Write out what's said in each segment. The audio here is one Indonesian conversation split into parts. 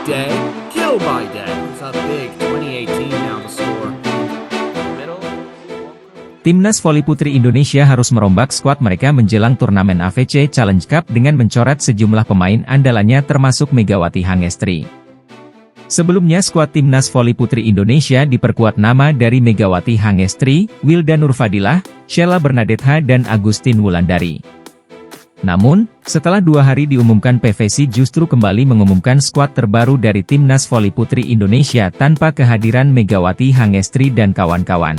day, kill by day. It's up big, 2018 now the score. Timnas voli putri Indonesia harus merombak skuad mereka menjelang turnamen AFC Challenge Cup dengan mencoret sejumlah pemain andalannya termasuk Megawati Hangestri. Sebelumnya skuad Timnas voli putri Indonesia diperkuat nama dari Megawati Hangestri, Wilda Nurfadilah, Sheila Bernadette dan Agustin Wulandari. Namun, setelah 2 hari diumumkan PVC justru kembali mengumumkan skuad terbaru dari Timnas voli putri Indonesia tanpa kehadiran Megawati Hangestri dan kawan-kawan.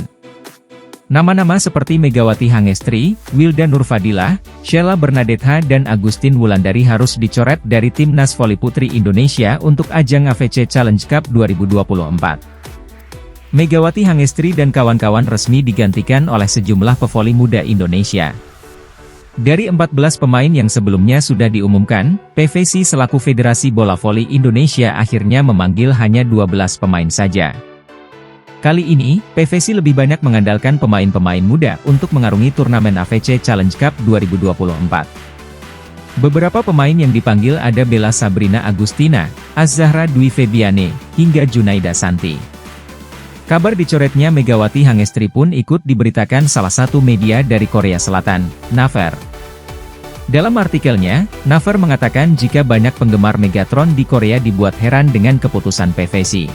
Nama-nama seperti Megawati Hangestri, Wilda Nurfadilah, Sheila Bernadette dan Agustin Wulandari harus dicoret dari Timnas voli putri Indonesia untuk ajang AFC Challenge Cup 2024. Megawati Hangestri dan kawan-kawan resmi digantikan oleh sejumlah pevoli muda Indonesia. Dari 14 pemain yang sebelumnya sudah diumumkan, PVC selaku Federasi Bola Voli Indonesia akhirnya memanggil hanya 12 pemain saja. Kali ini, PVC lebih banyak mengandalkan pemain-pemain muda untuk mengarungi turnamen AFC Challenge Cup 2024. Beberapa pemain yang dipanggil ada Bella Sabrina Agustina, Az-Zahra Dwi Febiane, hingga Junaida Santi. Kabar dicoretnya Megawati Hangestri pun ikut diberitakan salah satu media dari Korea Selatan, Naver. Dalam artikelnya, Naver mengatakan jika banyak penggemar Megatron di Korea dibuat heran dengan keputusan PVC.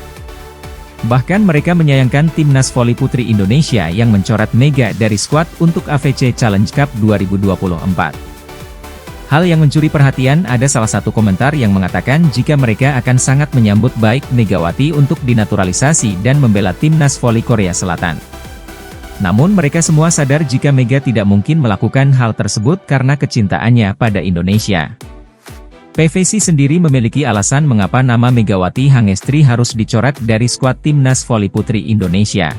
Bahkan mereka menyayangkan Timnas voli putri Indonesia yang mencoret Mega dari skuad untuk AFC Challenge Cup 2024. Hal yang mencuri perhatian ada salah satu komentar yang mengatakan jika mereka akan sangat menyambut baik Megawati untuk dinaturalisasi dan membela Timnas voli Korea Selatan. Namun mereka semua sadar jika Mega tidak mungkin melakukan hal tersebut karena kecintaannya pada Indonesia. PVC sendiri memiliki alasan mengapa nama Megawati Hangestri harus dicoret dari skuad Timnas voli putri Indonesia.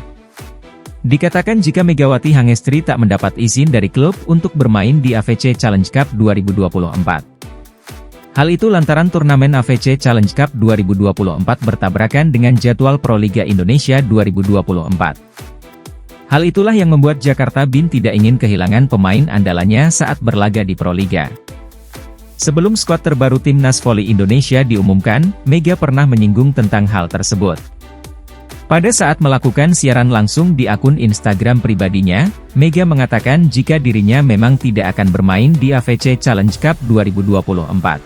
Dikatakan jika Megawati Hangestri tak mendapat izin dari klub untuk bermain di AFC Challenge Cup 2024. Hal itu lantaran turnamen AFC Challenge Cup 2024 bertabrakan dengan jadwal Proliga Indonesia 2024. Hal itulah yang membuat Jakarta BIN tidak ingin kehilangan pemain andalannya saat berlaga di Proliga. Sebelum skuad terbaru Timnas voli Indonesia diumumkan, Mega pernah menyinggung tentang hal tersebut. Pada saat melakukan siaran langsung di akun Instagram pribadinya, Mega mengatakan jika dirinya memang tidak akan bermain di AFC Challenge Cup 2024.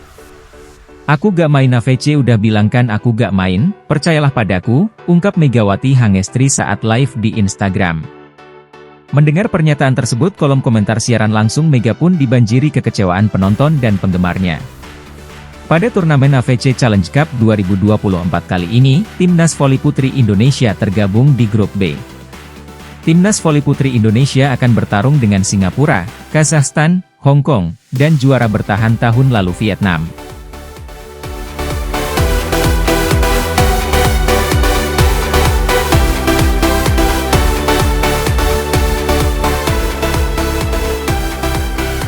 "Aku gak main AFC, udah bilang kan aku gak main, percayalah padaku," ungkap Megawati Hangestri saat live di Instagram. Mendengar pernyataan tersebut, kolom komentar siaran langsung Mega pun dibanjiri kekecewaan penonton dan penggemarnya. Pada turnamen AFC Challenge Cup 2024 kali ini, Timnas voli putri Indonesia tergabung di grup B. Timnas voli putri Indonesia akan bertarung dengan Singapura, Kazakhstan, Hong Kong, dan juara bertahan tahun lalu Vietnam.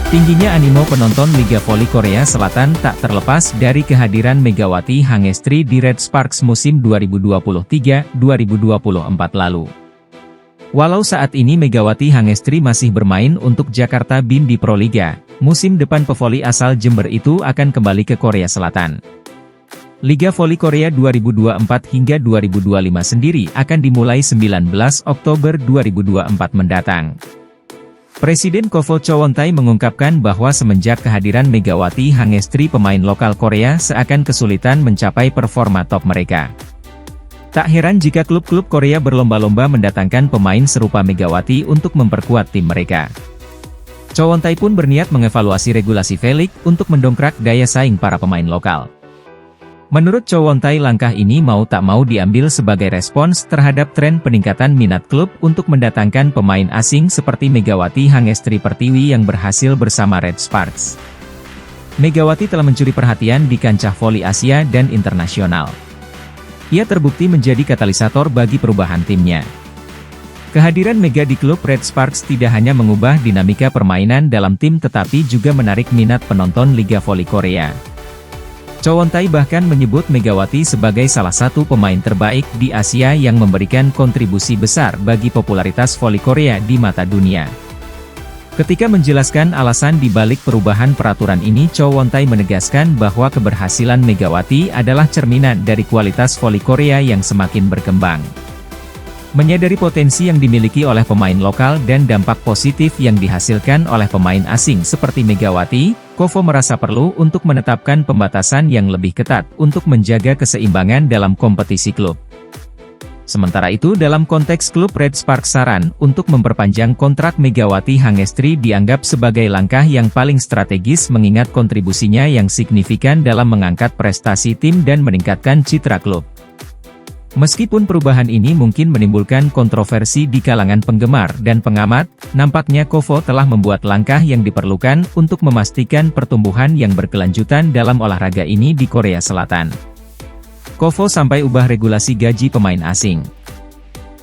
Tingginya animo penonton Liga Voli Korea Selatan tak terlepas dari kehadiran Megawati Hangestri di Red Sparks musim 2023-2024 lalu. Walau saat ini Megawati Hangestri masih bermain untuk Jakarta BIN di Proliga, musim depan pevoli asal Jember itu akan kembali ke Korea Selatan. Liga Voli Korea 2024 hingga 2025 sendiri akan dimulai 19 Oktober 2024 mendatang. Presiden Kovo Chowon-tae mengungkapkan bahwa semenjak kehadiran Megawati Hangestri pemain lokal Korea seakan kesulitan mencapai performa top mereka. Tak heran jika klub-klub Korea berlomba-lomba mendatangkan pemain serupa Megawati untuk memperkuat tim mereka. Chowon-tae pun berniat mengevaluasi regulasi V-League untuk mendongkrak daya saing para pemain lokal. Menurut Chowon-tae, langkah ini mau tak mau diambil sebagai respons terhadap tren peningkatan minat klub untuk mendatangkan pemain asing seperti Megawati Hangestri Pertiwi yang berhasil bersama Red Sparks. Megawati telah mencuri perhatian di kancah voli Asia dan internasional. Ia terbukti menjadi katalisator bagi perubahan timnya. Kehadiran Mega di klub Red Sparks tidak hanya mengubah dinamika permainan dalam tim tetapi juga menarik minat penonton Liga Voli Korea. Chowon-tae bahkan menyebut Megawati sebagai salah satu pemain terbaik di Asia yang memberikan kontribusi besar bagi popularitas voli Korea di mata dunia. Ketika menjelaskan alasan di balik perubahan peraturan ini, Chow Won-tai menegaskan bahwa keberhasilan Megawati adalah cerminan dari kualitas voli Korea yang semakin berkembang. Menyadari potensi yang dimiliki oleh pemain lokal dan dampak positif yang dihasilkan oleh pemain asing seperti Megawati, Kovo merasa perlu untuk menetapkan pembatasan yang lebih ketat untuk menjaga keseimbangan dalam kompetisi klub. Sementara itu, dalam konteks klub Red Sparks, saran untuk memperpanjang kontrak Megawati Hangestri dianggap sebagai langkah yang paling strategis mengingat kontribusinya yang signifikan dalam mengangkat prestasi tim dan meningkatkan citra klub. Meskipun perubahan ini mungkin menimbulkan kontroversi di kalangan penggemar dan pengamat, nampaknya Kovo telah membuat langkah yang diperlukan untuk memastikan pertumbuhan yang berkelanjutan dalam olahraga ini di Korea Selatan. Kovo sampai ubah regulasi gaji pemain asing.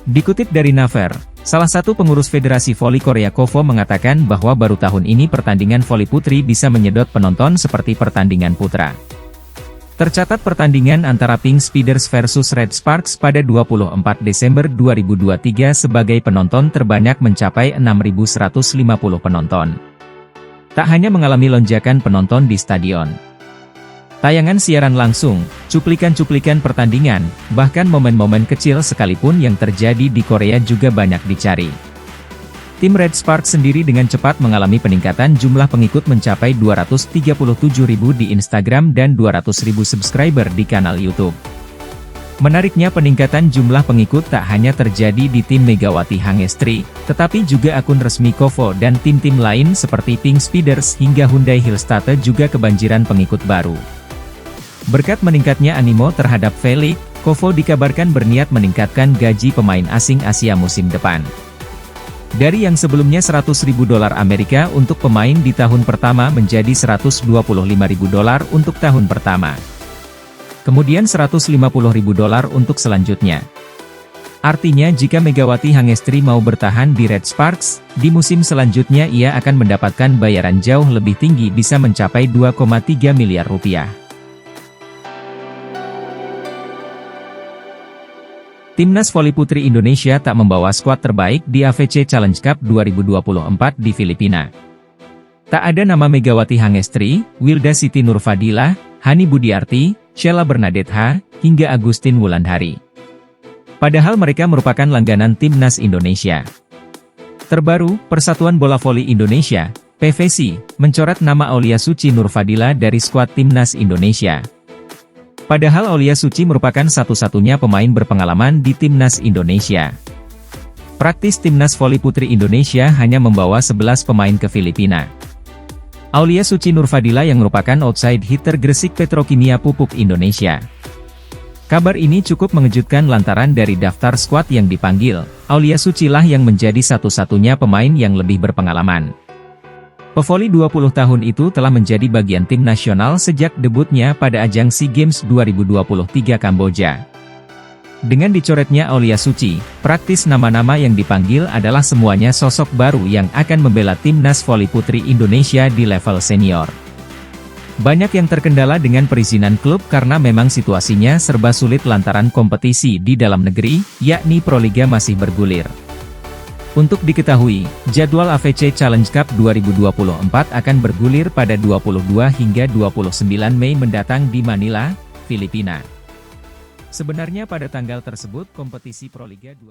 Dikutip dari Naver, salah satu pengurus Federasi Voli Korea, Kovo mengatakan bahwa baru tahun ini pertandingan voli putri bisa menyedot penonton seperti pertandingan putra. Tercatat pertandingan antara Pink Speeders versus Red Sparks pada 24 Desember 2023 sebagai penonton terbanyak mencapai 6.150 penonton. Tak hanya mengalami lonjakan penonton di stadion. Tayangan siaran langsung, cuplikan-cuplikan pertandingan, bahkan momen-momen kecil sekalipun yang terjadi di Korea juga banyak dicari. Tim Red Sparks sendiri dengan cepat mengalami peningkatan jumlah pengikut mencapai 237.000 di Instagram dan 200.000 subscriber di kanal YouTube. Menariknya, peningkatan jumlah pengikut tak hanya terjadi di tim Megawati Hangestri, tetapi juga akun resmi Kovo dan tim-tim lain seperti Pink Speeders hingga Hyundai Hillstate juga kebanjiran pengikut baru. Berkat meningkatnya animo terhadap V-League, Kovo dikabarkan berniat meningkatkan gaji pemain asing Asia musim depan. Dari yang sebelumnya $100.000 Amerika untuk pemain di tahun pertama menjadi $125.000 untuk tahun pertama. Kemudian $150.000 untuk selanjutnya. Artinya jika Megawati Hangestri mau bertahan di Red Sparks, di musim selanjutnya ia akan mendapatkan bayaran jauh lebih tinggi, bisa mencapai $2,3 miliar. Timnas voli putri Indonesia tak membawa skuad terbaik di AFC Challenge Cup 2024 di Filipina. Tak ada nama Megawati Hangestri, Wilda Siti Nurfadilah, Hani Budiarti, Sheila Bernadette H, hingga Agustin Wulandari. Padahal mereka merupakan langganan Timnas Indonesia. Terbaru, Persatuan Bola Voli Indonesia, PVC, mencoret nama Aulia Suci Nurfadilah dari skuad Timnas Indonesia. Padahal Aulia Suci merupakan satu-satunya pemain berpengalaman di Timnas Indonesia. Praktis Timnas Voli Putri Indonesia hanya membawa 11 pemain ke Filipina. Aulia Suci Nurfadilah yang merupakan outside hitter Gresik Petrokimia Pupuk Indonesia. Kabar ini cukup mengejutkan lantaran dari daftar skuad yang dipanggil, Aulia Suci lah yang menjadi satu-satunya pemain yang lebih berpengalaman. Pevoli 20 tahun itu telah menjadi bagian tim nasional sejak debutnya pada ajang SEA Games 2023 Kamboja. Dengan dicoretnya Aulia Suci, praktis nama-nama yang dipanggil adalah semuanya sosok baru yang akan membela Timnas Voli Putri Indonesia di level senior. Banyak yang terkendala dengan perizinan klub karena memang situasinya serba sulit lantaran kompetisi di dalam negeri, yakni Proliga masih bergulir. Untuk diketahui, jadwal AFC Challenge Cup 2024 akan bergulir pada 22 hingga 29 Mei mendatang di Manila, Filipina. Sebenarnya pada tanggal tersebut kompetisi Proliga 2024